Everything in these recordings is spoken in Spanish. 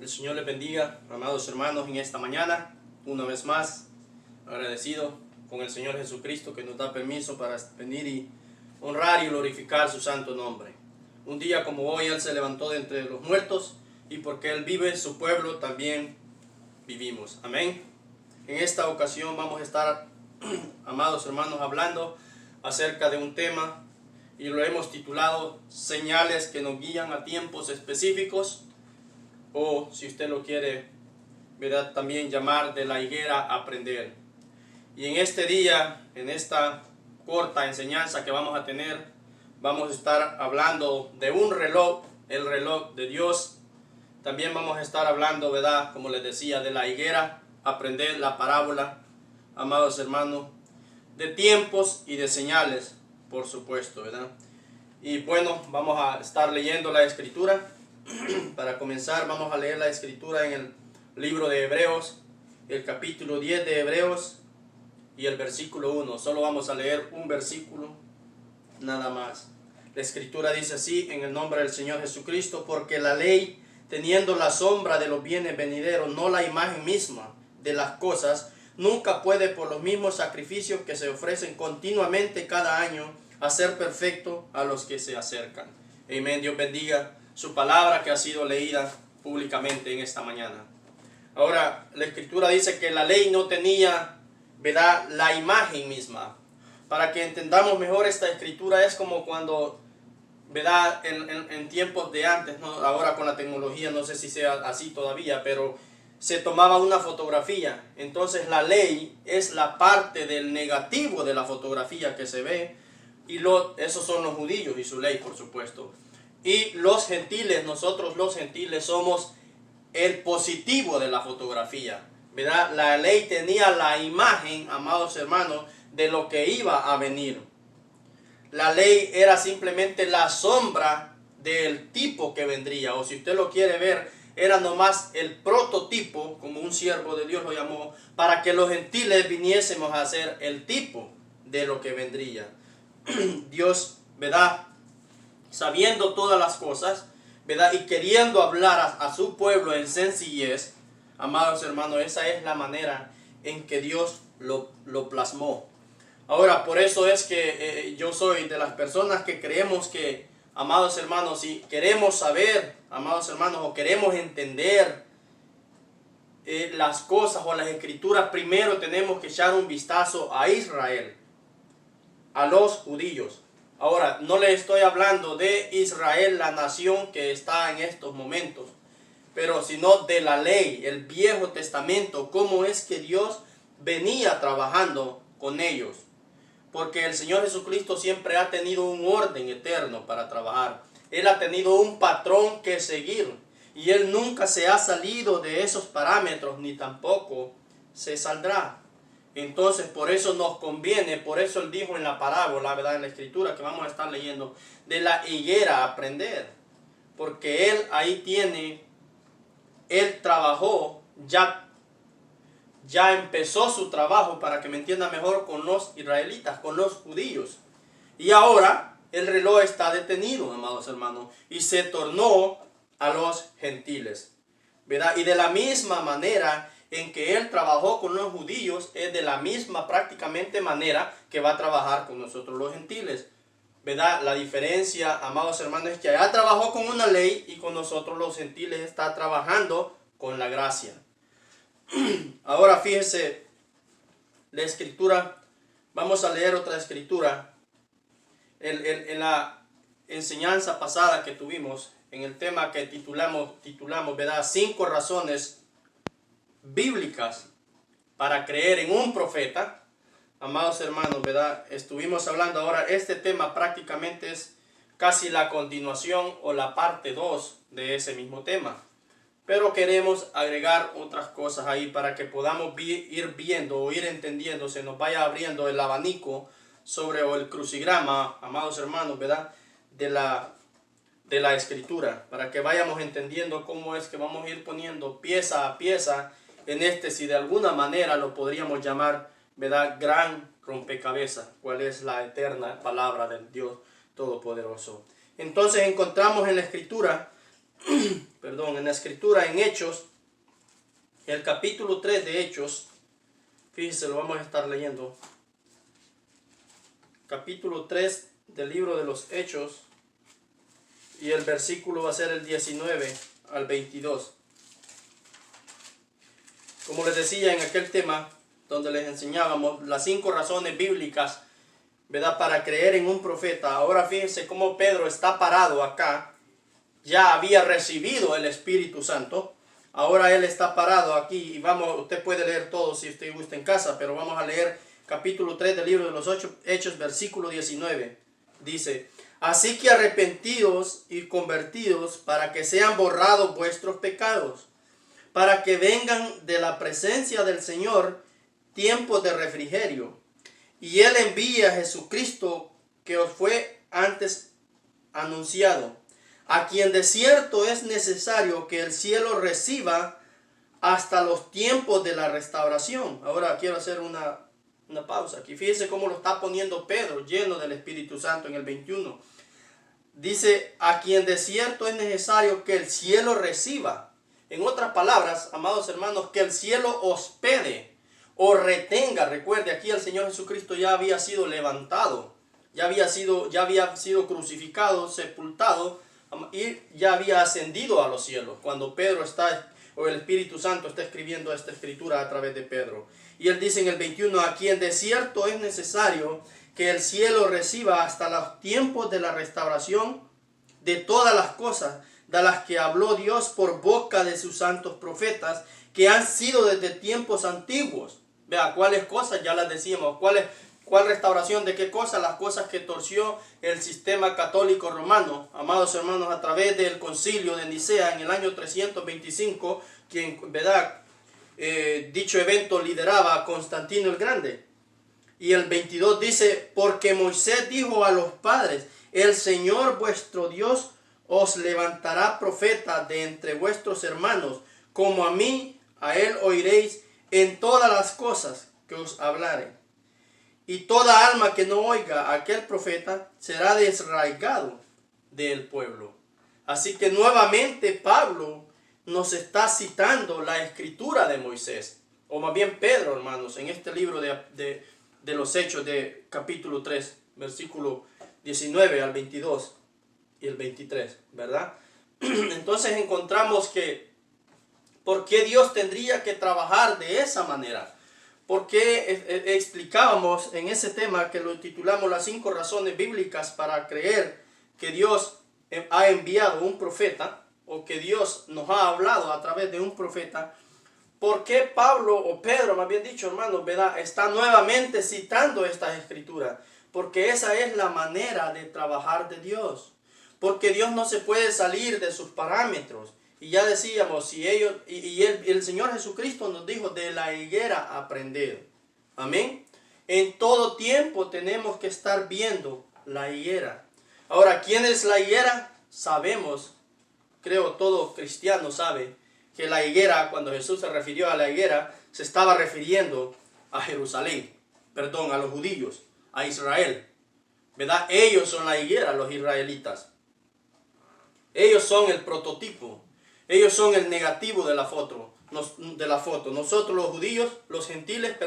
El Señor les bendiga, amados hermanos, en esta mañana. Una vez más, agradecido con el Señor Jesucristo que nos da permiso para venir y honrar y glorificar su santo nombre. Un día como hoy, Él se levantó de entre los muertos y porque Él vive, su pueblo también vivimos. Amén. En esta ocasión vamos a estar, amados hermanos, hablando acerca de un tema y lo hemos titulado Señales que nos guían a tiempos específicos, o si usted lo quiere, ¿verdad?, también llamar de la higuera a aprender. Y en este día, en esta corta enseñanza que vamos a tener, vamos a estar hablando de un reloj, el reloj de Dios. También vamos a estar hablando, ¿verdad?, como les decía, de la higuera, aprender la parábola, amados hermanos, de tiempos y de señales, por supuesto, ¿verdad? Y bueno, vamos a estar leyendo la Escritura. Para comenzar, vamos a leer la Escritura en el libro de Hebreos, el capítulo 10 de Hebreos y el versículo 1. Solo vamos a leer un versículo, nada más. La Escritura dice así, en el nombre del Señor Jesucristo: porque la ley, teniendo la sombra de los bienes venideros, no la imagen misma de las cosas, nunca puede, por los mismos sacrificios que se ofrecen continuamente cada año, hacer perfecto a los que se acercan. Amén. Dios bendiga su palabra que ha sido leída públicamente en esta mañana. Ahora, la Escritura dice que la ley no tenía, ¿verdad?, la imagen misma. Para que entendamos mejor esta Escritura, es como cuando, ¿verdad?, en tiempos de antes, ¿no? Ahora con la tecnología no sé si sea así todavía, pero se tomaba una fotografía. Entonces la ley es la parte del negativo de la fotografía que se ve, y esos son los judíos y su ley, por supuesto. Y los gentiles, nosotros los gentiles somos el positivo de la fotografía, ¿verdad? La ley tenía la imagen, amados hermanos, de lo que iba a venir. La ley era simplemente la sombra del tipo que vendría, o si usted lo quiere ver, era nomás el prototipo, como un siervo de Dios lo llamó, para que los gentiles viniésemos a ser el tipo de lo que vendría. Dios, ¿verdad?, sabiendo todas las cosas, ¿verdad?, y queriendo hablar a su pueblo en sencillez, amados hermanos, esa es la manera en que Dios lo plasmó. Ahora, por eso es que yo soy de las personas que creemos que, amados hermanos, si queremos saber, amados hermanos, o queremos entender las cosas o las Escrituras, primero tenemos que echar un vistazo a Israel, a los judíos. Ahora, no le estoy hablando de Israel, la nación que está en estos momentos, pero sino de la ley, el Viejo Testamento, cómo es que Dios venía trabajando con ellos. Porque el Señor Jesucristo siempre ha tenido un orden eterno para trabajar. Él ha tenido un patrón que seguir, y Él nunca se ha salido de esos parámetros, ni tampoco se saldrá. Entonces, por eso nos conviene, por eso Él dijo en la parábola, ¿verdad?, en la Escritura que vamos a estar leyendo, de la higuera aprender. Porque Él ahí tiene, Él trabajó, ya empezó su trabajo, para que me entienda mejor, con los israelitas, con los judíos. Y ahora el reloj está detenido, amados hermanos, y se tornó a los gentiles, ¿verdad? Y de la misma manera en que Él trabajó con los judíos, es de la misma prácticamente manera que va a trabajar con nosotros los gentiles, ¿verdad? La diferencia, amados hermanos, es que allá trabajó con una ley y con nosotros los gentiles está trabajando con la gracia. Ahora fíjese, la Escritura, vamos a leer otra Escritura. En la enseñanza pasada que tuvimos, en el tema que titulamos, ¿verdad?, 5 razones bíblicas para creer en un profeta. Amados hermanos, ¿verdad?, estuvimos hablando ahora, este tema prácticamente es casi la continuación o la parte 2 de ese mismo tema. Pero queremos agregar otras cosas ahí para que podamos ir viendo o ir entendiendo, se nos vaya abriendo el abanico sobre o el crucigrama, amados hermanos, ¿verdad?, de la Escritura, para que vayamos entendiendo cómo es que vamos a ir poniendo pieza a pieza en si de alguna manera lo podríamos llamar, ¿verdad?, gran rompecabezas, cuál es la eterna palabra del Dios Todopoderoso. Entonces encontramos en la Escritura en la escritura, en Hechos, el capítulo 3 de Hechos. Fíjense, lo vamos a estar leyendo. Capítulo 3 del libro de los Hechos. Y el versículo va a ser el 19 al 22. Como les decía en aquel tema, donde les enseñábamos las 5 razones bíblicas, ¿verdad?, para creer en un profeta. Ahora fíjense cómo Pedro está parado acá. Ya había recibido el Espíritu Santo. Ahora él está parado aquí. Y vamos, usted puede leer todo si usted gusta en casa, pero vamos a leer capítulo 3 del libro de los Hechos, versículo 19. Dice: así que arrepentidos y convertidos, para que sean borrados vuestros pecados, para que vengan de la presencia del Señor tiempos de refrigerio. Y Él envía a Jesucristo, que os fue antes anunciado, a quien de cierto es necesario que el cielo reciba hasta los tiempos de la restauración. Ahora quiero hacer una pausa aquí. Fíjense cómo lo está poniendo Pedro, lleno del Espíritu Santo, en el 21. Dice: a quien de cierto es necesario que el cielo reciba. En otras palabras, amados hermanos, que el cielo hospede o retenga. Recuerde, aquí el Señor Jesucristo ya había sido levantado, ya había sido crucificado, sepultado, y ya había ascendido a los cielos cuando Pedro o el Espíritu Santo está escribiendo esta escritura a través de Pedro. Y él dice en el 21: a quien de cierto es necesario que el cielo reciba hasta los tiempos de la restauración de todas las cosas de las que habló Dios por boca de sus santos profetas, que han sido desde tiempos antiguos. Vea, ¿cuáles cosas? Ya las decíamos. ¿Cuál restauración de qué cosas? Las cosas que torció el sistema católico romano, amados hermanos, a través del concilio de Nicea en el año 325, quien, ¿verdad?, dicho evento lideraba Constantino el Grande. Y el 22 dice: porque Moisés dijo a los padres: el Señor vuestro Dios os levantará profeta de entre vuestros hermanos, como a mí, a él oiréis en todas las cosas que os hablare. Y toda alma que no oiga a aquel profeta será desarraigado del pueblo. Así que nuevamente Pablo nos está citando la escritura de Moisés, o más bien Pedro, hermanos, en este libro de los Hechos, de capítulo 3, versículo 19 al 22 y el 23, ¿verdad? Entonces encontramos que ¿por qué Dios tendría que trabajar de esa manera? Porque explicábamos en ese tema que lo titulamos las 5 razones bíblicas para creer que Dios ha enviado un profeta, o que Dios nos ha hablado a través de un profeta. ¿Por qué Pablo, o Pedro, más bien dicho, hermanos, ¿verdad?, está nuevamente citando estas escrituras? Porque esa es la manera de trabajar de Dios. Porque Dios no se puede salir de sus parámetros. Y ya decíamos, si ellos, el Señor Jesucristo nos dijo: de la higuera aprender. Amén. En todo tiempo tenemos que estar viendo la higuera. Ahora, ¿quién es la higuera? Sabemos, creo todo cristiano sabe, que la higuera, cuando Jesús se refirió a la higuera, se estaba refiriendo a Jerusalén, a los judíos, a Israel, ¿verdad? Ellos son la higuera, los israelitas. Ellos son el prototipo, ellos son el negativo de la foto. Nosotros los judíos, los gentiles,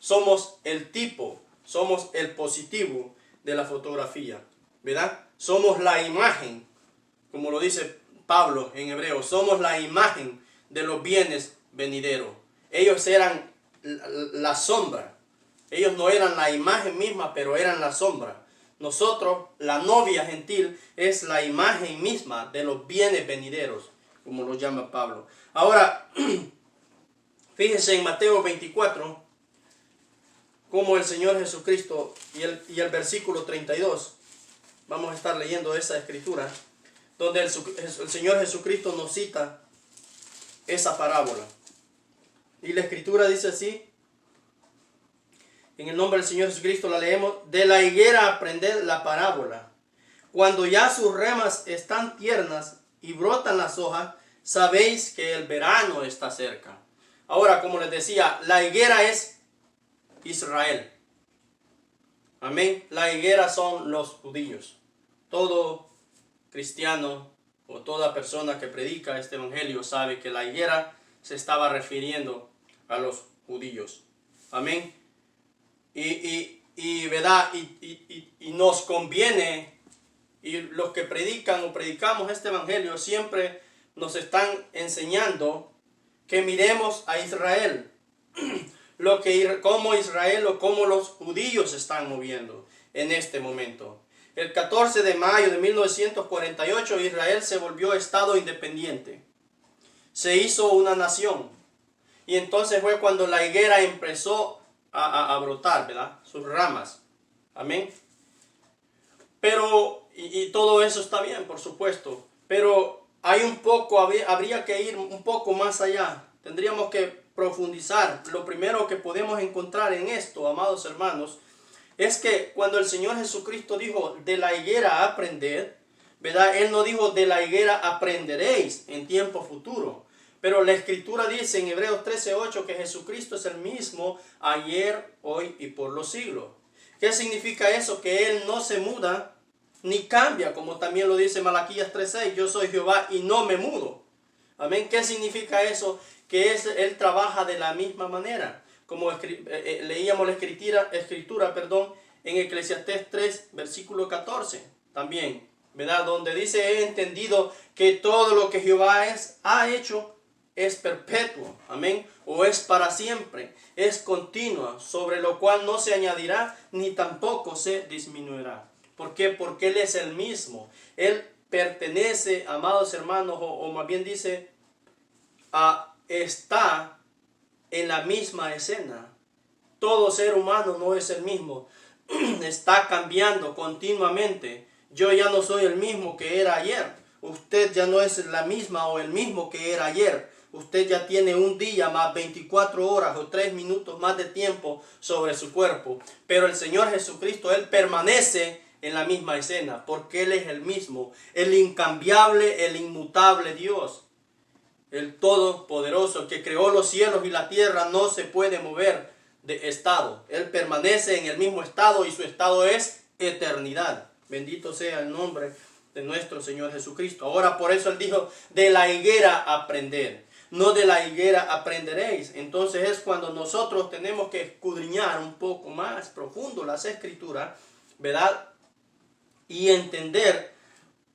somos el tipo, somos el positivo de la fotografía, ¿verdad? Somos la imagen, como lo dice Pablo en Hebreo, somos la imagen de los bienes venideros. Ellos eran la sombra. Ellos no eran la imagen misma, pero eran la sombra. Nosotros, la novia gentil, es la imagen misma de los bienes venideros, como lo llama Pablo. Ahora, fíjense en Mateo 24, como el Señor Jesucristo, y el versículo 32, vamos a estar leyendo esa escritura, donde el Señor Jesucristo nos cita esa parábola. Y la escritura dice así, en el nombre del Señor Jesucristo la leemos: de la higuera aprended la parábola. Cuando ya sus ramas están tiernas y brotan las hojas, sabéis que el verano está cerca. Ahora, como les decía, la higuera es Israel. Amén. La higuera son los judíos. Todo cristiano o toda persona que predica este evangelio sabe que la higuera se estaba refiriendo a los judíos. Amén. ¿Verdad? Y nos conviene, y los que predican o predicamos este evangelio siempre nos están enseñando que miremos a Israel, cómo Israel o cómo los judíos se están moviendo en este momento. El 14 de mayo de 1948 Israel se volvió estado independiente. Se hizo una nación. Y entonces fue cuando la higuera empezó a brotar, ¿verdad? Sus ramas. Amén. Pero, y todo eso está bien, por supuesto. Pero habría que ir un poco más allá. Tendríamos que profundizar. Lo primero que podemos encontrar en esto, amados hermanos, es que cuando el Señor Jesucristo dijo, de la higuera aprended, ¿verdad? Él no dijo, de la higuera aprenderéis en tiempo futuro. Pero la Escritura dice en Hebreos 13:8 que Jesucristo es el mismo ayer, hoy y por los siglos. ¿Qué significa eso? Que Él no se muda ni cambia, como también lo dice Malaquías 3:6, yo soy Jehová y no me mudo. Amén. ¿Qué significa eso? Que Él trabaja de la misma manera. Como leíamos la escritura, en Eclesiastés 3, versículo 14, también, ¿verdad? Donde dice, he entendido que todo lo que Jehová ha hecho es perpetuo, amén, o es para siempre, es continua, sobre lo cual no se añadirá, ni tampoco se disminuirá. ¿Por qué? Porque Él es el mismo. Él pertenece, amados hermanos, o más bien dice, está en la misma escena. Todo ser humano no es el mismo. Está cambiando continuamente. Yo ya no soy el mismo que era ayer. Usted ya no es la misma o el mismo que era ayer. Usted ya tiene un día más 24 horas o 3 minutos más de tiempo sobre su cuerpo. Pero el Señor Jesucristo, Él permanece en la misma escena. Porque Él es el mismo. El incambiable, el inmutable Dios. El Todopoderoso que creó los cielos y la tierra no se puede mover de estado. Él permanece en el mismo estado y su estado es eternidad. Bendito sea el nombre de nuestro Señor Jesucristo. Ahora por eso Él dijo, de la higuera aprender, no de la higuera aprenderéis. Entonces es cuando nosotros tenemos que escudriñar un poco más profundo las Escrituras, ¿verdad? Y entender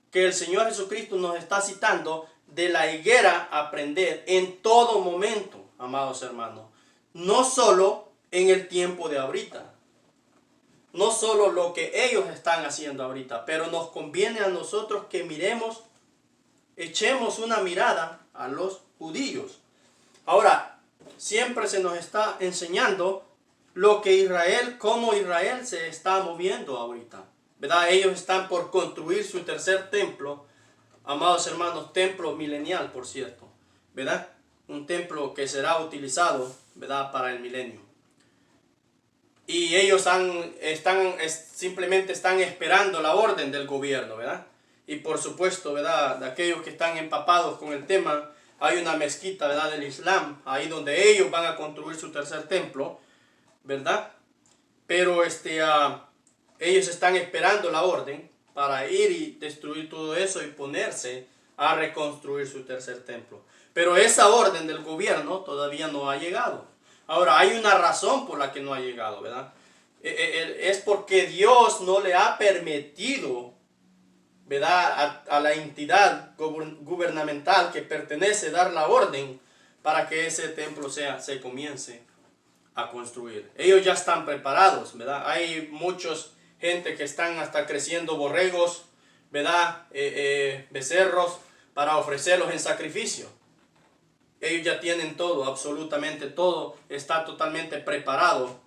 que el Señor Jesucristo nos está citando de la higuera aprender en todo momento, amados hermanos. No solo en el tiempo de ahorita. No solo lo que ellos están haciendo ahorita, pero nos conviene a nosotros que miremos, echemos una mirada a los judíos. Ahora, siempre se nos está enseñando lo que Israel, cómo Israel se está moviendo ahorita, ¿verdad? Ellos están por construir su tercer templo, amados hermanos, templo milenial, por cierto, ¿verdad? Un templo que será utilizado, ¿verdad?, para el milenio. Y ellos simplemente están esperando la orden del gobierno, ¿verdad? Y por supuesto, ¿verdad?, de aquellos que están empapados con el tema, hay una mezquita, ¿verdad?, del Islam, ahí donde ellos van a construir su tercer templo, ¿verdad? Pero ellos están esperando la orden para ir y destruir todo eso y ponerse a reconstruir su tercer templo. Pero esa orden del gobierno todavía no ha llegado. Ahora, hay una razón por la que no ha llegado, ¿verdad? Es porque Dios no le ha permitido, ¿verdad?, a la entidad gubernamental que pertenece dar la orden para que ese templo se comience a construir. Ellos ya están preparados, ¿verdad? Hay muchos gente que están hasta creciendo borregos, ¿verdad? Becerros para ofrecerlos en sacrificio. Ellos ya tienen todo, absolutamente todo, está totalmente preparado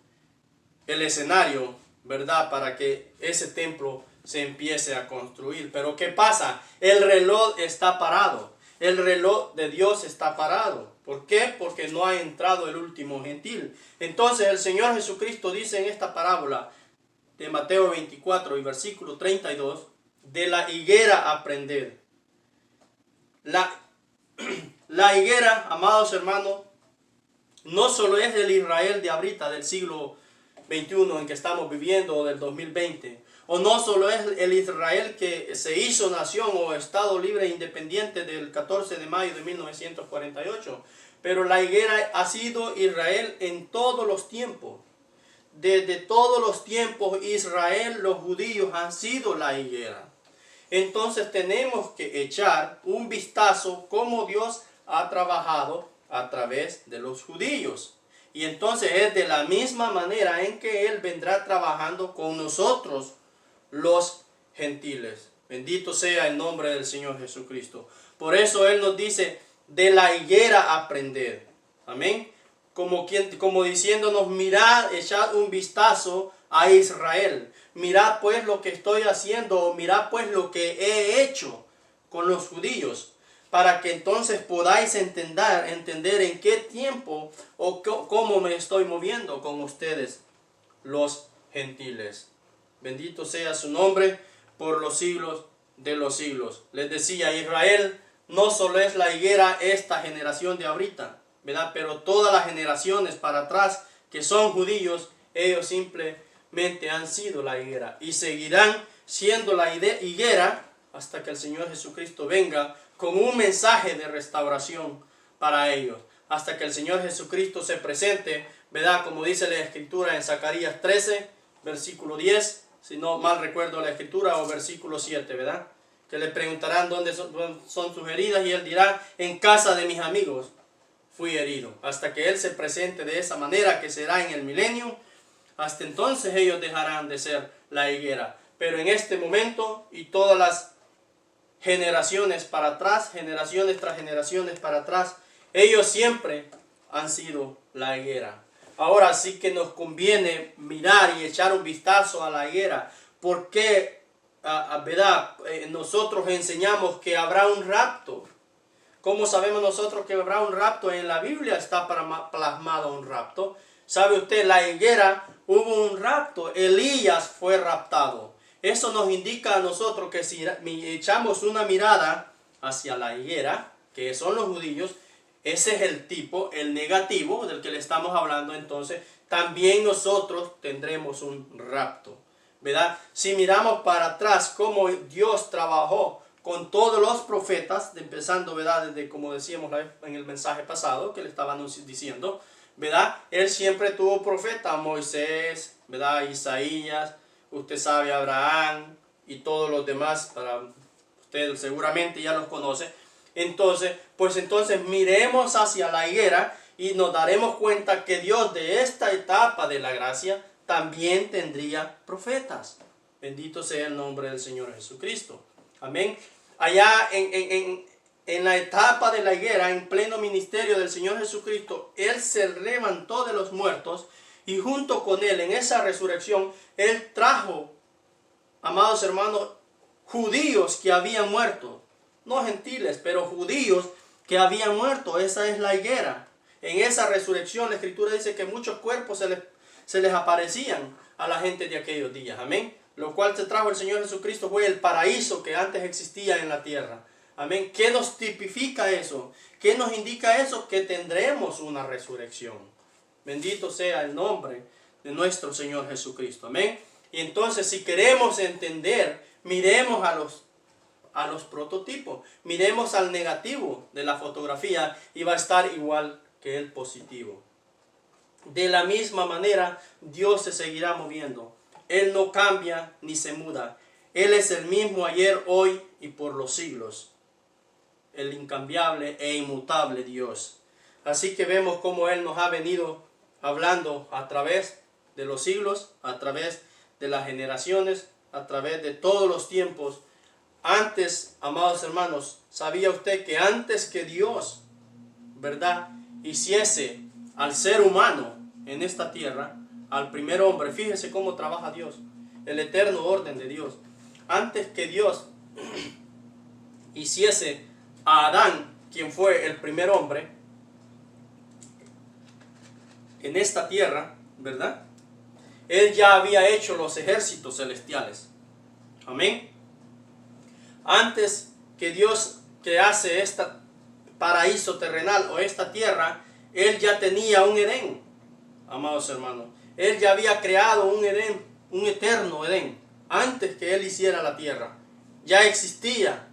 el escenario, ¿verdad?, para que ese templo se empiece a construir. Pero ¿qué pasa? El reloj está parado, el reloj de Dios está parado. ¿Por qué? Porque no ha entrado el último gentil. Entonces el Señor Jesucristo dice en esta parábola de Mateo 24 y versículo 32, de la higuera aprended. La higuera, amados hermanos, no solo es del Israel de ahorita, del siglo XXI en que estamos viviendo, o del 2020, o no solo es el Israel que se hizo nación o Estado libre e independiente del 14 de mayo de 1948, pero la higuera ha sido Israel en todos los tiempos. Desde todos los tiempos Israel, los judíos han sido la higuera. Entonces tenemos que echar un vistazo cómo Dios ha trabajado a través de los judíos. Y entonces es de la misma manera en que Él vendrá trabajando con nosotros, los gentiles. Bendito sea el nombre del Señor Jesucristo. Por eso Él nos dice, de la higuera aprender. Amén. Como diciéndonos, mirad, echad un vistazo a Israel. Mirad pues lo que estoy haciendo, o mirad pues lo que he hecho con los judíos, para que entonces podáis entender en qué tiempo o cómo me estoy moviendo con ustedes, los gentiles. Bendito sea su nombre por los siglos de los siglos. Les decía, Israel no solo es la higuera esta generación de ahorita, ¿verdad? Pero todas las generaciones para atrás que son judíos, ellos simplemente han sido la higuera y seguirán siendo la higuera hasta que el Señor Jesucristo venga con un mensaje de restauración para ellos, hasta que el Señor Jesucristo se presente, ¿verdad? Como dice la Escritura en Zacarías 13, versículo 10, si no mal recuerdo la Escritura, o versículo 7, ¿verdad? Que le preguntarán dónde son sus heridas, y él dirá, en casa de mis amigos fui herido. Hasta que Él se presente de esa manera, que será en el milenio, hasta entonces ellos dejarán de ser la higuera. Pero en este momento y todas las generaciones para atrás, generaciones tras generaciones para atrás, ellos siempre han sido la higuera. Ahora sí que nos conviene mirar y echar un vistazo a la higuera, porque ¿verdad? Nosotros enseñamos que habrá un rapto. ¿Cómo sabemos nosotros que habrá un rapto? En la Biblia está plasmado un rapto. ¿Sabe usted? La higuera, hubo un rapto. Elías fue raptado. Eso nos indica a nosotros que si echamos una mirada hacia la higuera, que son los judíos, ese es el tipo, el negativo del que le estamos hablando. Entonces también nosotros tendremos un rapto, ¿verdad? Si miramos para atrás cómo Dios trabajó con todos los profetas, empezando, ¿verdad? Desde, como decíamos en el mensaje pasado, que le estaban diciendo, ¿verdad? Él siempre tuvo profeta, Moisés, ¿verdad? Isaías, usted sabe, Abraham y todos los demás, para usted seguramente ya los conoce. Entonces, miremos hacia la higuera y nos daremos cuenta que Dios de esta etapa de la gracia también tendría profetas. Bendito sea el nombre del Señor Jesucristo. Amén. Allá en la etapa de la higuera, en pleno ministerio del Señor Jesucristo, Él se levantó de los muertos y junto con Él en esa resurrección, Él trajo, amados hermanos, judíos que habían muerto. No gentiles, pero judíos que habían muerto. Esa es la higuera. En esa resurrección la Escritura dice que muchos cuerpos se les aparecían a la gente de aquellos días. Amén. Lo cual se trajo el Señor Jesucristo fue el paraíso que antes existía en la tierra. Amén. ¿Qué nos tipifica eso? ¿Qué nos indica eso? Que tendremos una resurrección. Bendito sea el nombre de nuestro Señor Jesucristo. Amén. Y entonces, si queremos entender, miremos a los prototipos. Miremos al negativo de la fotografía y va a estar igual que el positivo. De la misma manera, Dios se seguirá moviendo. Él no cambia ni se muda. Él es el mismo ayer, hoy y por los siglos. El incambiable e inmutable Dios. Así que vemos cómo Él nos ha venido hablando a través de los siglos, a través de las generaciones, a través de todos los tiempos. Antes, amados hermanos, ¿sabía usted que antes que Dios, ¿verdad?, hiciese al ser humano en esta tierra, al primer hombre? Fíjese cómo trabaja Dios, el eterno orden de Dios. Antes que Dios hiciese a Adán, quien fue el primer hombre en esta tierra, ¿verdad?, Él ya había hecho los ejércitos celestiales. Amén. Antes que Dios crease este paraíso terrenal o esta tierra, Él ya tenía un Edén, amados hermanos. Él ya había creado un Edén, un eterno Edén. antes que Él hiciera la tierra. Ya existía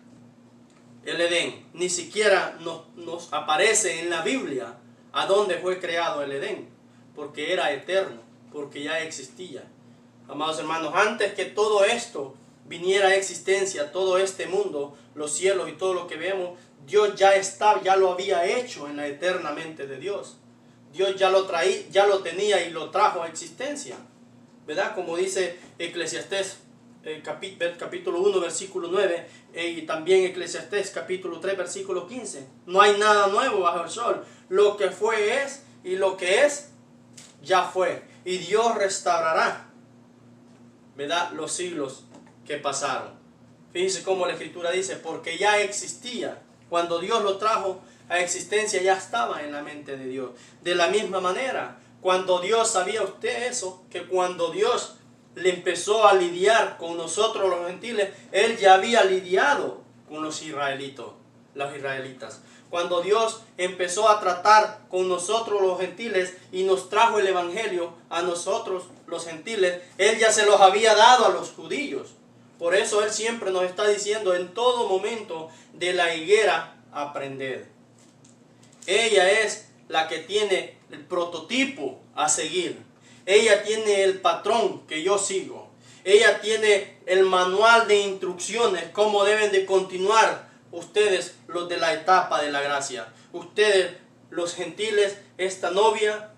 el Edén. Ni siquiera nos aparece en la Biblia a dónde fue creado el Edén, porque era eterno, porque ya existía. Amados hermanos, antes que todo esto viniera a existencia, todo este mundo, los cielos y todo lo que vemos, Dios ya estaba, ya lo había hecho en la eterna mente de Dios. Dios ya lo tenía y lo trajo a existencia, ¿verdad? Como dice Eclesiastés capítulo 1 versículo 9 y también Eclesiastés capítulo 3 versículo 15. No hay nada nuevo bajo el sol. Lo que fue es, y lo que es ya fue, y Dios restaurará, ¿verdad?, los siglos que pasaron. Fíjense cómo la Escritura dice, porque ya existía. Cuando Dios lo trajo a existencia, ya estaba en la mente de Dios. De la misma manera, cuando Dios, ¿sabía usted eso? Que cuando Dios le empezó a lidiar con nosotros los gentiles, Él ya había lidiado con los israelitas. Cuando Dios empezó a tratar con nosotros los gentiles y nos trajo el evangelio a nosotros los gentiles, Él ya se los había dado a los judíos. Por eso Él siempre nos está diciendo en todo momento, de la higuera aprended. Ella es la que tiene el prototipo a seguir. Ella tiene el patrón que yo sigo. Ella tiene el manual de instrucciones, cómo deben de continuar ustedes, los de la etapa de la gracia. Ustedes, los gentiles, esta novia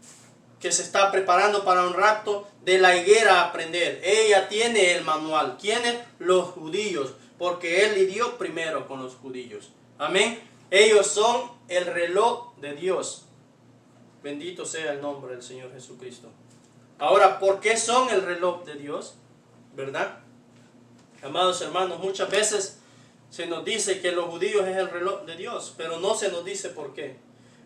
que se está preparando para un rapto, de la higuera a aprender. Ella tiene el manual. ¿Quiénes? Los judíos, porque Él lidió primero con los judíos. Amén. Ellos son el reloj de Dios. Bendito sea el nombre del Señor Jesucristo. Ahora, ¿por qué son el reloj de Dios? ¿Verdad? Amados hermanos, muchas veces se nos dice que los judíos es el reloj de Dios, pero no se nos dice por qué.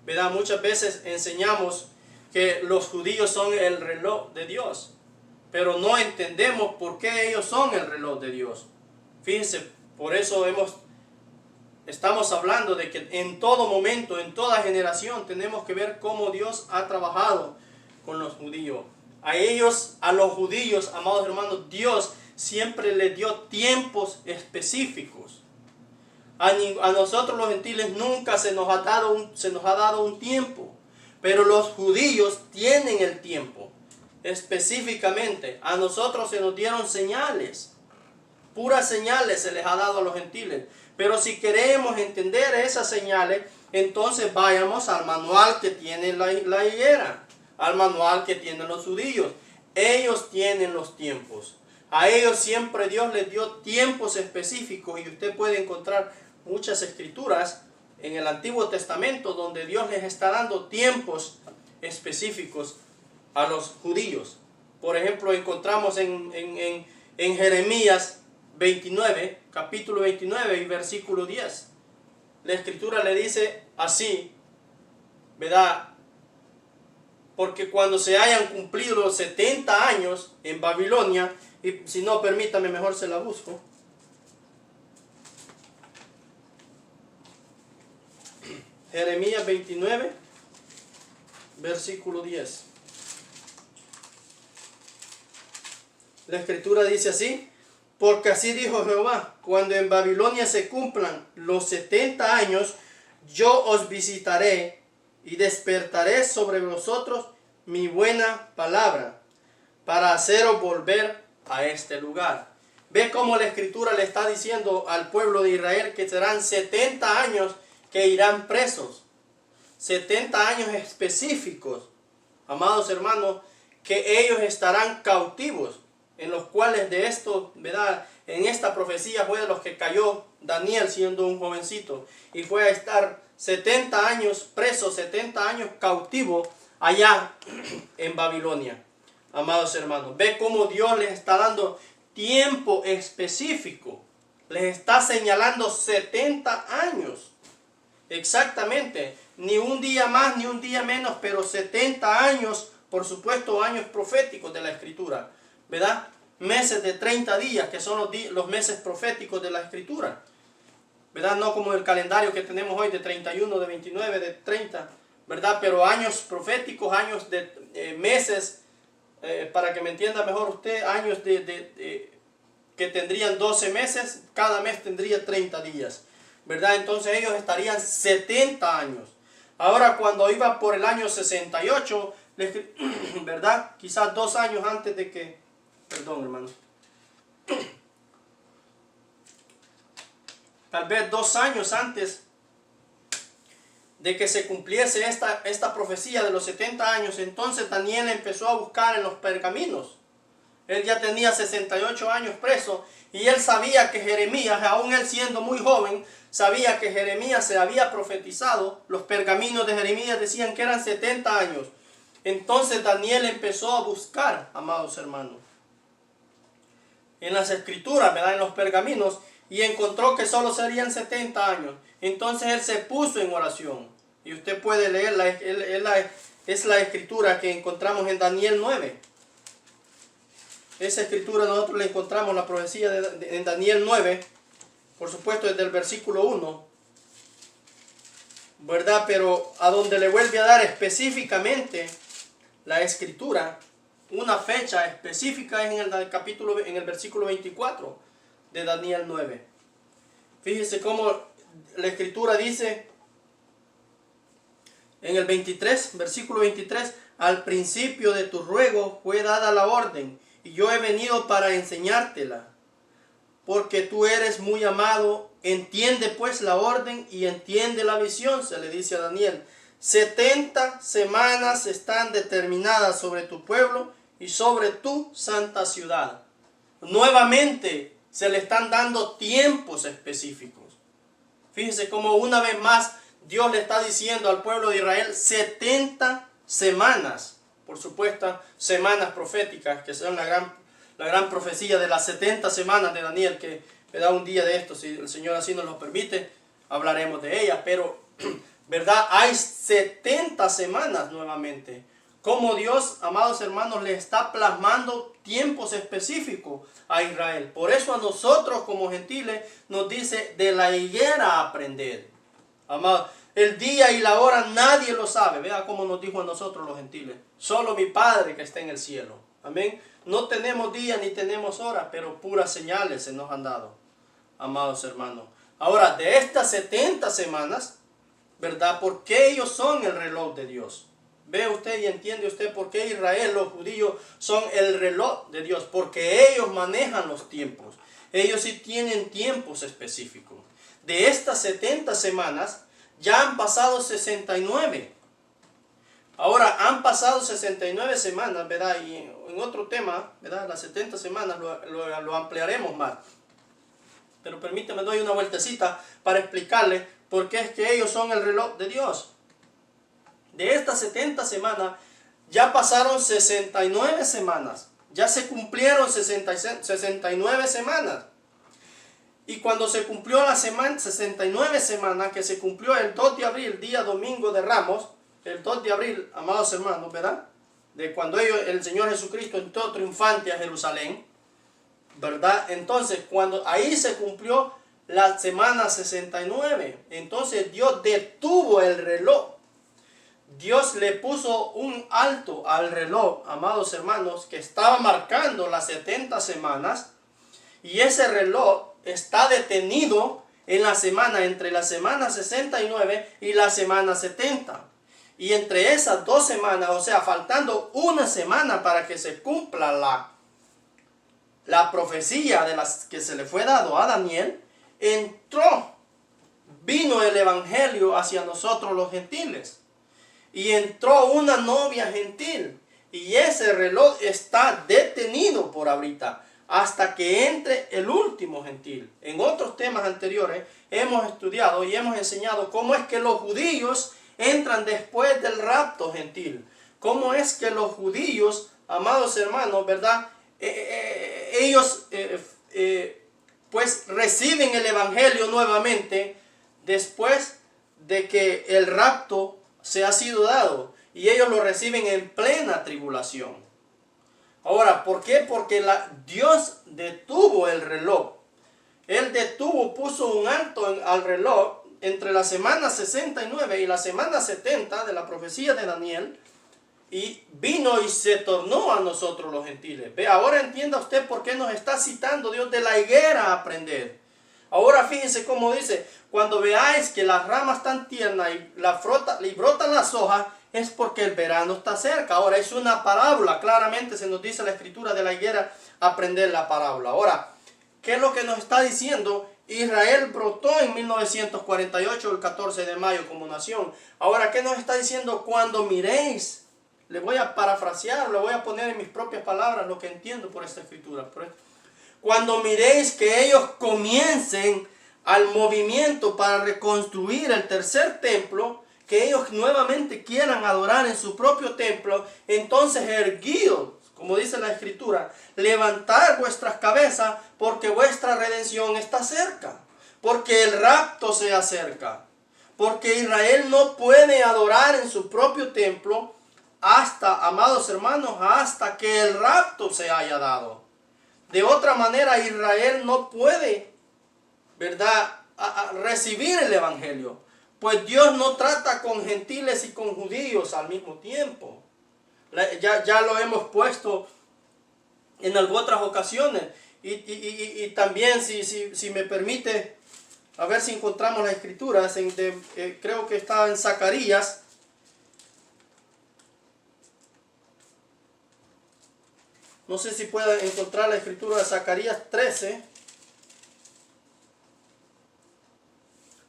¿Verdad? Muchas veces enseñamos que los judíos son el reloj de Dios, pero no entendemos por qué ellos son el reloj de Dios. Fíjense, por eso estamos hablando de que en todo momento, en toda generación, tenemos que ver cómo Dios ha trabajado con los judíos. A los judíos, amados hermanos, Dios siempre les dio tiempos específicos. A nosotros los gentiles nunca se nos ha dado un tiempo, pero los judíos tienen el tiempo. Específicamente, a nosotros se nos dieron señales. Puras señales se les ha dado a los gentiles. Pero si queremos entender esas señales, entonces vayamos al manual que tiene la higuera, al manual que tienen los judíos. Ellos tienen los tiempos. A ellos siempre Dios les dio tiempos específicos, y usted puede encontrar muchas escrituras en el Antiguo Testamento donde Dios les está dando tiempos específicos a los judíos. Por ejemplo, encontramos en Jeremías 29, capítulo 29 y versículo 10. La Escritura le dice así, ¿verdad? Porque cuando se hayan cumplido los 70 años en Babilonia, y si no, permítame, mejor se la busco. Jeremías 29, versículo 10. La Escritura dice así: porque así dijo Jehová, cuando en Babilonia se cumplan los 70 años, yo os visitaré y despertaré sobre vosotros mi buena palabra, para haceros volver a este lugar. Ve cómo la Escritura le está diciendo al pueblo de Israel que serán 70 años que irán presos. 70 años específicos, amados hermanos, que ellos estarán cautivos, en los cuales de esto, ¿verdad?, en esta profecía fue de los que cayó Daniel siendo un jovencito, y fue a estar 70 años preso, 70 años cautivo allá en Babilonia. Amados hermanos, ve cómo Dios les está dando tiempo específico, les está señalando 70 años, exactamente, ni un día más ni un día menos, pero 70 años, por supuesto, años proféticos de la Escritura, ¿verdad? Meses de 30 días, que son los meses proféticos de la Escritura, ¿verdad? No como el calendario que tenemos hoy de 31, de 29, de 30, ¿verdad? Pero años proféticos, años de meses, para que me entienda mejor usted, años que tendrían 12 meses, cada mes tendría 30 días, ¿verdad? Entonces ellos estarían 70 años. Ahora cuando iba por el año 68, ¿verdad? Quizás 2 años antes de que, perdón hermano, tal vez 2 años antes de que se cumpliese esta profecía de los 70 años, entonces Daniel empezó a buscar en los pergaminos. Él ya tenía 68 años preso y él sabía que Jeremías, aún él siendo muy joven, sabía que Jeremías se había profetizado. Los pergaminos de Jeremías decían que eran 70 años. Entonces Daniel empezó a buscar, amados hermanos, en las escrituras, ¿verdad? En los pergaminos, y encontró que solo serían 70 años. Entonces él se puso en oración. Y usted puede leerla, es la escritura que encontramos en Daniel 9. Esa escritura nosotros la encontramos, la profecía en Daniel 9, por supuesto desde el versículo 1, ¿verdad? Pero a donde le vuelve a dar específicamente la escritura, una fecha específica es en el versículo 24 de Daniel 9. Fíjese cómo la escritura dice en el 23, versículo 23, al principio de tu ruego fue dada la orden, y yo he venido para enseñártela, porque tú eres muy amado. Entiende pues la orden y entiende la visión, se le dice a Daniel. 70 semanas están determinadas sobre tu pueblo y sobre tu santa ciudad. Nuevamente se le están dando tiempos específicos. Fíjese cómo una vez más Dios le está diciendo al pueblo de Israel 70 semanas. Por supuesto, semanas proféticas, que son la gran profecía de las 70 semanas de Daniel, que me da un día de esto, si el Señor así nos lo permite, hablaremos de ella. Pero, ¿verdad? Hay 70 semanas nuevamente. Como Dios, amados hermanos, le está plasmando tiempos específicos a Israel. Por eso a nosotros como gentiles nos dice de la higuera aprender. Amados, el día y la hora nadie lo sabe. Vea cómo nos dijo a nosotros los gentiles. Solo mi Padre que está en el cielo. Amén. No tenemos día ni tenemos hora, pero puras señales se nos han dado, amados hermanos. Ahora, de estas 70 semanas, ¿verdad? ¿Por qué ellos son el reloj de Dios? Ve usted y entiende usted por qué Israel, los judíos, son el reloj de Dios. Porque ellos manejan los tiempos. Ellos sí tienen tiempos específicos. De estas 70 semanas, ya han pasado 69. Ahora, han pasado 69 semanas, ¿verdad? Y en otro tema, ¿verdad? Las 70 semanas lo ampliaremos más. Pero permítame, doy una vueltecita para explicarles por qué es que ellos son el reloj de Dios. De estas 70 semanas, ya pasaron 69 semanas. Ya se cumplieron 69 semanas. Y cuando se cumplió la 69 semanas, que se cumplió el 2 de abril, día domingo de Ramos, el 2 de abril, amados hermanos, ¿verdad? De cuando el Señor Jesucristo entró triunfante a Jerusalén, ¿verdad? Entonces, cuando ahí se cumplió la semana 69, entonces Dios detuvo el reloj. Dios le puso un alto al reloj, amados hermanos, que estaba marcando las 70 semanas, y ese reloj está detenido en la semana, entre la semana 69 y la semana 70. Y entre esas 2 semanas, o sea, faltando una semana para que se cumpla la profecía de las que se le fue dado a Daniel, vino el evangelio hacia nosotros los gentiles. Y entró una novia gentil. Y ese reloj está detenido por ahorita, hasta que entre el último gentil. En otros temas anteriores hemos estudiado y hemos enseñado cómo es que los judíos entran después del rapto gentil. Cómo es que los judíos, amados hermanos, ¿verdad? Ellos pues reciben el evangelio nuevamente después de que el rapto se ha sido dado. Y ellos lo reciben en plena tribulación. Ahora, ¿por qué? Porque Dios detuvo el reloj. Él puso un alto al reloj entre la semana 69 y la semana 70 de la profecía de Daniel. y vino y se tornó a nosotros los gentiles. Ve, ahora entienda usted por qué nos está citando Dios de la higuera a aprender. Ahora fíjense cómo dice, cuando veáis que las ramas están tiernas y brotan las hojas, es porque el verano está cerca. Ahora es una parábola, claramente se nos dice la escritura de la higuera, aprender la parábola. Ahora, ¿qué es lo que nos está diciendo? Israel brotó en 1948, el 14 de mayo como nación. Ahora, ¿qué nos está diciendo? Cuando miréis, le voy a parafrasear, le voy a poner en mis propias palabras lo que entiendo por esta escritura. Cuando miréis que ellos comiencen al movimiento para reconstruir el tercer templo, que ellos nuevamente quieran adorar en su propio templo, entonces erguidos, como dice la escritura, levantar vuestras cabezas porque vuestra redención está cerca, porque el rapto se acerca, porque Israel no puede adorar en su propio templo hasta, amados hermanos, hasta que el rapto se haya dado. De otra manera, Israel no puede, ¿verdad?, recibir el evangelio. Pues Dios no trata con gentiles y con judíos al mismo tiempo. Ya lo hemos puesto en otras ocasiones. Y también, si me permite, a ver si encontramos las escrituras. Creo que está en Zacarías. No sé si pueda encontrar la escritura de Zacarías 13.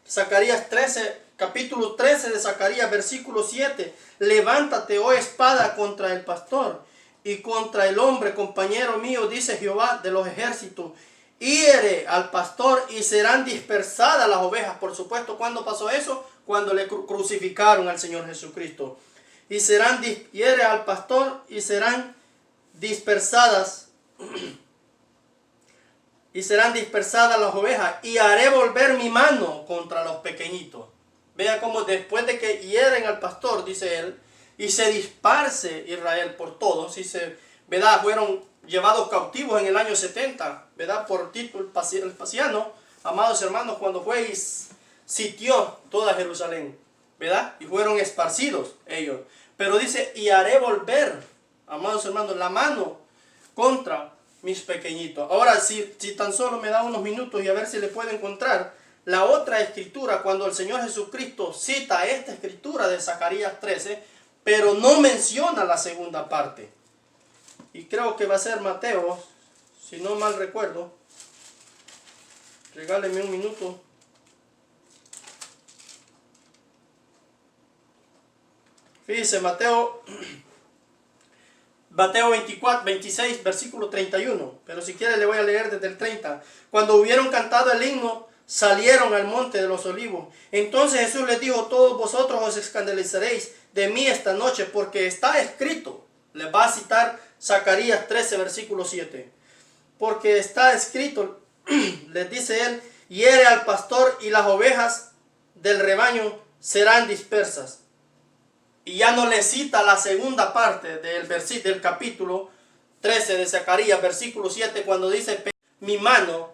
Zacarías 13, capítulo 13 de Zacarías, versículo 7. Levántate, oh espada, contra el pastor y contra el hombre, compañero mío, dice Jehová de los ejércitos. Hiere al pastor y serán dispersadas las ovejas. Por supuesto, ¿cuándo pasó eso? Cuando le crucificaron al Señor Jesucristo. Hiere al pastor y serán dispersadas las ovejas, y haré volver mi mano contra los pequeñitos. Vea cómo después de que hieren al pastor, dice él, y se disperse Israel por todos, ¿verdad? Fueron llevados cautivos en el año 70, ¿verdad? Por Tito el Paciano, amados hermanos, cuando fue y sitió toda Jerusalén, ¿verdad? Y fueron esparcidos ellos. Pero dice, y haré volver, amados hermanos, la mano contra mis pequeñitos. Ahora, si tan solo me da unos minutos y a ver si le puedo encontrar la otra escritura, cuando el Señor Jesucristo cita esta escritura de Zacarías 13, pero no menciona la segunda parte. Y creo que va a ser Mateo, si no mal recuerdo. Regáleme un minuto. Fíjese, Mateo 26, versículo 31. Pero si quiere le voy a leer desde el 30. Cuando hubieron cantado el himno, salieron al monte de los olivos. Entonces Jesús les dijo, todos vosotros os escandalizaréis de mí esta noche, porque está escrito. Les va a citar Zacarías 13, versículo 7. Porque está escrito, les dice él, hiere al pastor y las ovejas del rebaño serán dispersas. Y ya no le cita la segunda parte del capítulo 13 de Zacarías, versículo 7, cuando dice, mi mano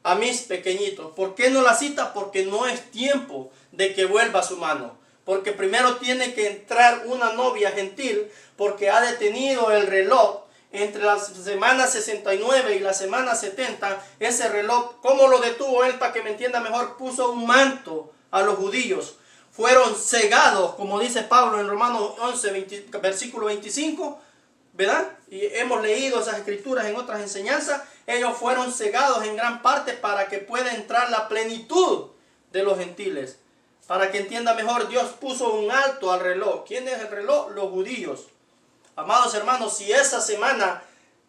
a mis pequeñitos. ¿Por qué no la cita? Porque no es tiempo de que vuelva su mano. Porque primero tiene que entrar una novia gentil, porque ha detenido el reloj entre la semana 69 y la semana 70. Ese reloj, ¿cómo lo detuvo él? Para que me entienda mejor, puso un manto a los judíos. Fueron cegados, como dice Pablo en Romanos 11, versículo 25, ¿verdad? Y hemos leído esas escrituras en otras enseñanzas. Ellos fueron cegados en gran parte para que pueda entrar la plenitud de los gentiles. Para que entienda mejor, Dios puso un alto al reloj. ¿Quién es el reloj? Los judíos. Amados hermanos, si esa semana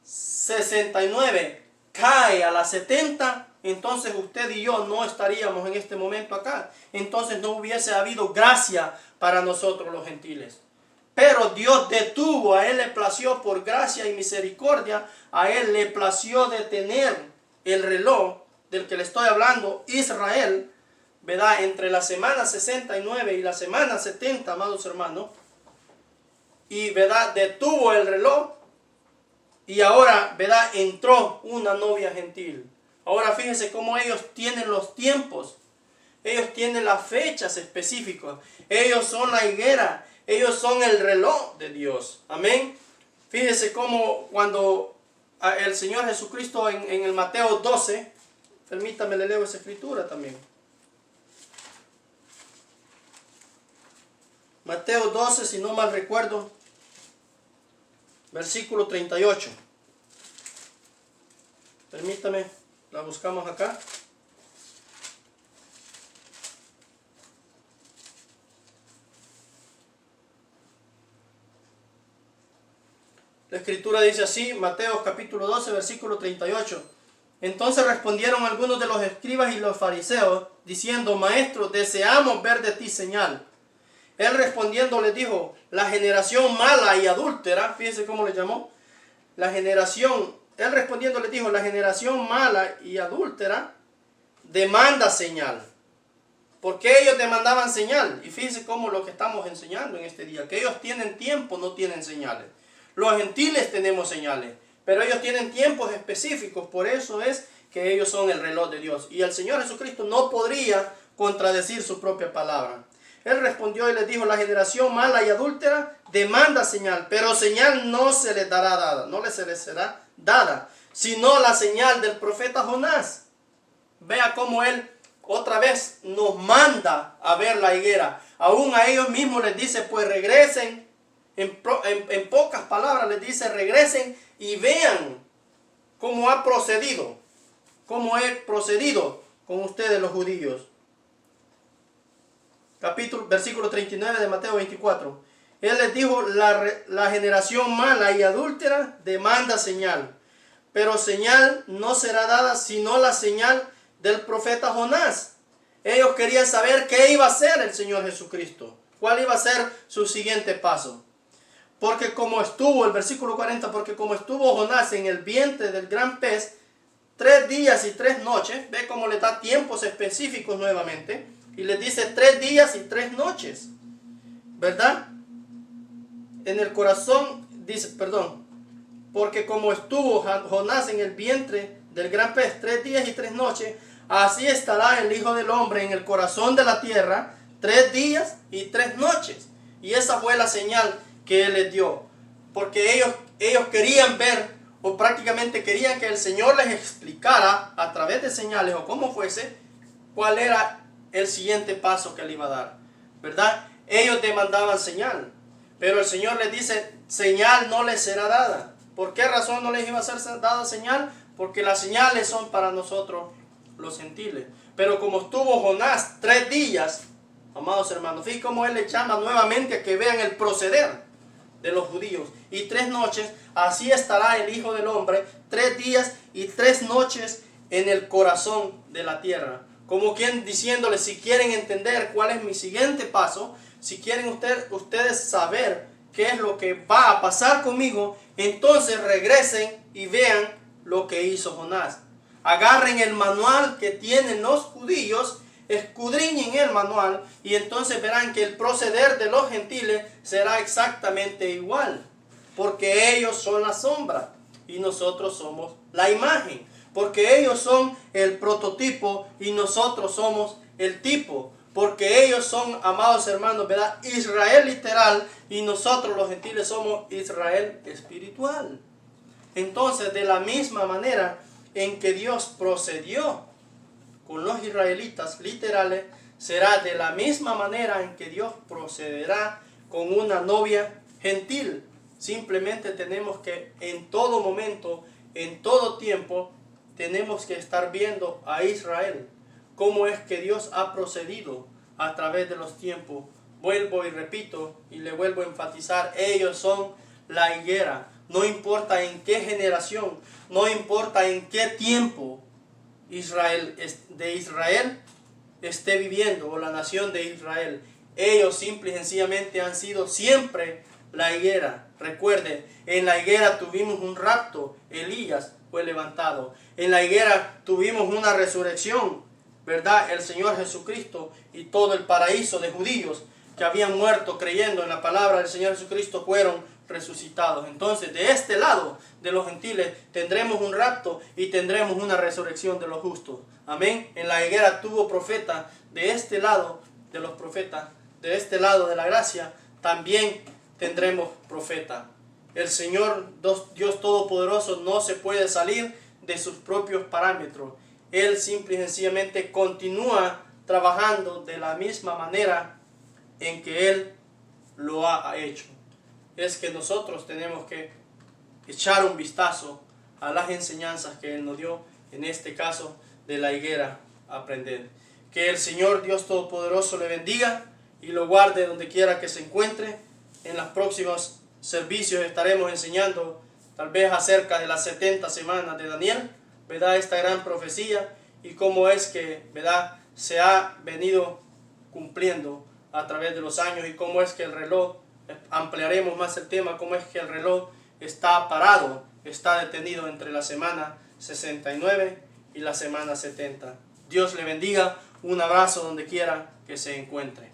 69 cae a la 70, entonces usted y yo no estaríamos en este momento acá. Entonces no hubiese habido gracia para nosotros los gentiles. Pero Dios detuvo, a él le plació por gracia y misericordia, a él le plació detener el reloj del que le estoy hablando, Israel, ¿verdad? Entre la semana 69 y la semana 70, amados hermanos. Y, ¿verdad? Detuvo el reloj. Y ahora, ¿verdad? Entró una novia gentil. Ahora fíjense cómo ellos tienen los tiempos. Ellos tienen las fechas específicas. Ellos son la higuera. Ellos son el reloj de Dios. Amén. Fíjese cómo cuando el Señor Jesucristo en el Mateo 12, permítame, le leo esa escritura también. Mateo 12, si no mal recuerdo, versículo 38. Permítame, la buscamos acá. La escritura dice así, Mateo capítulo 12, versículo 38. Entonces respondieron algunos de los escribas y los fariseos, diciendo, Maestro, deseamos ver de ti señal. Él respondiendo les dijo, la generación mala y adúltera, fíjense cómo le llamó, él respondiendo les dijo, la generación mala y adúltera demanda señal. ¿Por qué ellos demandaban señal? Y fíjense cómo lo que estamos enseñando en este día, que ellos tienen tiempo, no tienen señales. Los gentiles tenemos señales, pero ellos tienen tiempos específicos, por eso es que ellos son el reloj de Dios. Y el Señor Jesucristo no podría contradecir su propia palabra. Él respondió y les dijo, la generación mala y adúltera demanda señal, pero señal no se les dará dada, no se les será dada, sino la señal del profeta Jonás. Vea cómo él otra vez nos manda a ver la higuera. Aún a ellos mismos les dice, pues regresen. En pocas palabras les dice, regresen y vean cómo ha procedido, cómo he procedido con ustedes los judíos. Versículo 39 de Mateo 24. Él les dijo, la generación mala y adúltera demanda señal, pero señal no será dada sino la señal del profeta Jonás. Ellos querían saber qué iba a hacer el Señor Jesucristo, cuál iba a ser su siguiente paso. Porque como estuvo, el versículo 40, porque como estuvo Jonás en el vientre del gran pez 3 días y 3 noches, ve cómo le da tiempos específicos nuevamente, y le dice 3 días y 3 noches, ¿verdad? En el corazón, dice, perdón, porque como estuvo Jonás en el vientre del gran pez 3 días y 3 noches, así estará el Hijo del Hombre en el corazón de la tierra 3 días y 3 noches. Y esa fue la señal que Él les dio, porque ellos querían ver, o prácticamente querían que el Señor les explicara a través de señales o como fuese, cuál era el siguiente paso que Él iba a dar, ¿verdad? Ellos demandaban señal, pero el Señor les dice, señal no les será dada. ¿Por qué razón no les iba a ser dada señal? Porque las señales son para nosotros los gentiles. Pero como estuvo Jonás 3 días, amados hermanos, fíjense cómo Él les llama nuevamente a que vean el proceder de los judíos. Y 3 noches, así estará el Hijo del Hombre 3 días y 3 noches en el corazón de la tierra. Como quien diciéndole, si quieren entender cuál es mi siguiente paso, si quieren ustedes saber qué es lo que va a pasar conmigo, entonces regresen y vean lo que hizo Jonás. Agarren el manual que tienen los judíos, escudriñen el manual y entonces verán que el proceder de los gentiles será exactamente igual, porque ellos son la sombra y nosotros somos la imagen, porque ellos son el prototipo y nosotros somos el tipo, porque ellos son, amados hermanos, ¿verdad?, Israel literal y nosotros los gentiles somos Israel espiritual. Entonces, de la misma manera en que Dios procedió con los israelitas literales, será de la misma manera en que Dios procederá con una novia gentil. Simplemente tenemos que en todo momento, en todo tiempo, tenemos que estar viendo a Israel, cómo es que Dios ha procedido a través de los tiempos. Vuelvo y repito y le vuelvo a enfatizar, ellos son la higuera. No importa en qué generación, no importa en qué tiempo de Israel esté viviendo, o la nación de Israel, ellos simple y sencillamente han sido siempre la higuera. Recuerden, en la higuera tuvimos un rapto, Elías fue levantado. En la higuera tuvimos una resurrección, ¿verdad? El Señor Jesucristo y todo el paraíso de judíos que habían muerto creyendo en la palabra del Señor Jesucristo fueron resucitados. Entonces, de este lado de los gentiles tendremos un rapto y tendremos una resurrección de los justos. Amén. En la higuera tuvo profeta, de este lado de los profetas, de este lado de la gracia, también tendremos profeta. El Señor Dios Todopoderoso no se puede salir de sus propios parámetros. Él simple y sencillamente continúa trabajando de la misma manera en que Él lo ha hecho. Es que nosotros tenemos que echar un vistazo a las enseñanzas que Él nos dio, en este caso de la higuera, aprender. Que el Señor Dios Todopoderoso le bendiga y lo guarde donde quiera que se encuentre. En los próximos servicios estaremos enseñando tal vez acerca de las 70 semanas de Daniel, ¿verdad? Esta gran profecía y cómo es que, ¿verdad?, se ha venido cumpliendo a través de los años y cómo es que el reloj, ampliaremos más el tema, cómo es que el reloj está parado, está detenido entre la semana 69 y la semana 70. Dios le bendiga, un abrazo donde quiera que se encuentre.